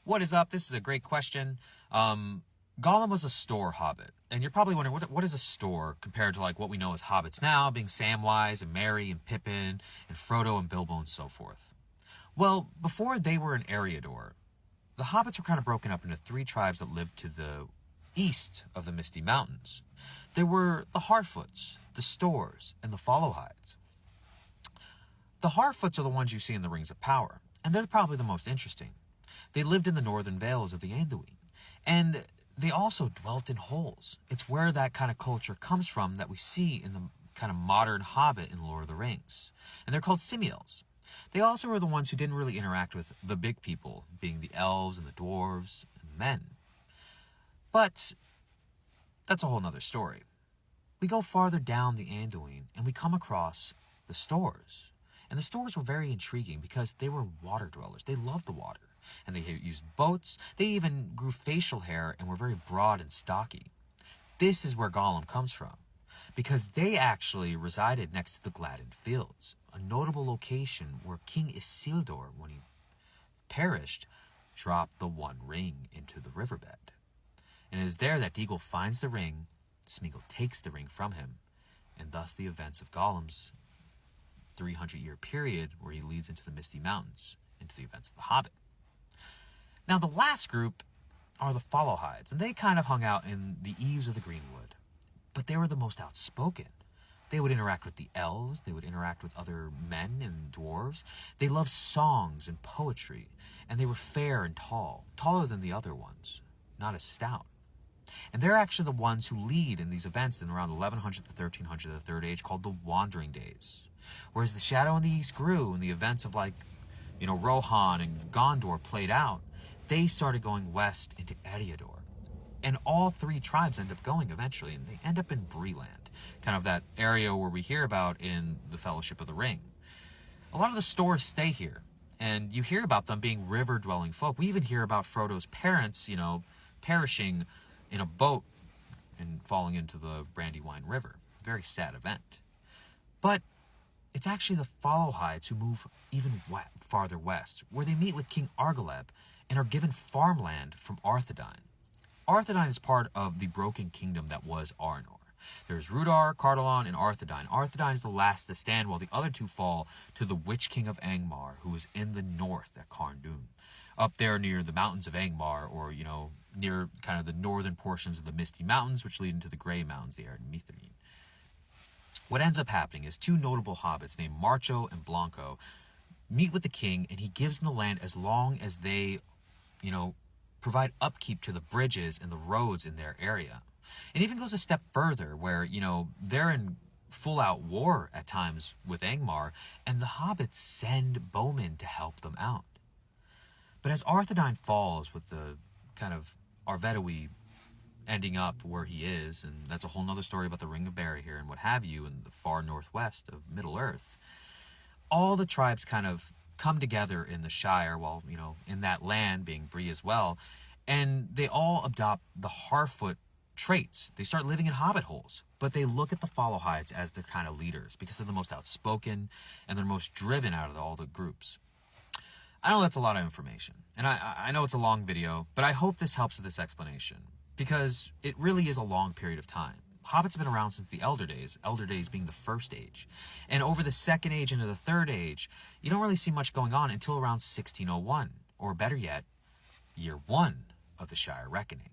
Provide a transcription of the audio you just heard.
What is up? This is a great question. Gollum was a Stoor hobbit. And you're probably wondering, what is a Stoor compared to like what we know as hobbits now, being Samwise and Merry and Pippin and Frodo and Bilbo and so forth? Well, before they were an Eriador, the hobbits were kind of broken up into three tribes that lived to the east of the Misty Mountains. There were the Harfoots, the Stoors, and the Followhides. The Harfoots are the ones you see in the Rings of Power, and they're probably the most interesting. They lived in the northern vales of the Anduin, and they also dwelt in holes. It's where that kind of culture comes from that we see in the kind of modern Hobbit in Lord of the Rings. And they're called Simiels. They also were the ones who didn't really interact with the big people, being the elves and the dwarves and the men. But that's a whole nother story. We go farther down the Anduin and we come across the Stoors. And the Stoors were very intriguing because they were water dwellers. They loved the water. And they used boats. They even grew facial hair and were very broad and stocky. This is where Gollum comes from, because they actually resided next to the Gladden Fields, a notable location where King Isildur, when he perished, dropped the One Ring into the riverbed. And it is there that Deagol finds the ring, Smeagol takes the ring from him, and thus the events of Gollum's 300-year period where he leads into the Misty Mountains, into the events of The Hobbit. Now, the last group are the Followhides, and they kind of hung out in the eaves of the Greenwood. But they were the most outspoken. They would interact with the elves, they would interact with other men and dwarves. They loved songs and poetry, and they were fair and tall, taller than the other ones, not as stout. And they're actually the ones who lead in these events in around 1100 to 1300 of the Third Age called the Wandering Days. Whereas the Shadow in the East grew and the events of Rohan and Gondor played out, they started going west into Eriador. And all three tribes end up going eventually, and they end up in Breeland, kind of that area where we hear about in the Fellowship of the Ring. A lot of the Stoors stay here, and you hear about them being river-dwelling folk. We even hear about Frodo's parents, perishing in a boat and falling into the Brandywine River. Very sad event. But it's actually the Followhides who move even farther west, where they meet with King Argaleb and are given farmland from Arthedain. Arthedain is part of the broken kingdom that was Arnor. There's Rudar, Cardolan, and Arthedain. Arthedain is the last to stand, while the other two fall to the Witch King of Angmar, who is in the north at Carndun, up there near the mountains of Angmar, or, near kind of the northern portions of the Misty Mountains, which lead into the Grey Mountains, the Arid Mithrine. What ends up happening is two notable hobbits named Marcho and Blanco meet with the king, and he gives them the land as long as they provide upkeep to the bridges and the roads in their area. It even goes a step further where, they're in full-out war at times with Angmar, and the hobbits send bowmen to help them out. But as Arthedain falls with the kind of Arvedui ending up where he is, and that's a whole nother story about the Ring of Barahir and what have you in the far northwest of Middle-earth, all the tribes kind of come together in the Shire, while, in that land being Bree as well, and they all adopt the Harfoot traits. They start living in hobbit holes, but they look at the Followhides as their kind of leaders because they're the most outspoken and they're most driven out of all the groups. I know that's a lot of information, and I know it's a long video, but I hope this helps with this explanation, because it really is a long period of time. Hobbits have been around since the Elder Days being the First Age. And over the Second Age into the Third Age, you don't really see much going on until around 1601, or better yet, year one of the Shire Reckoning.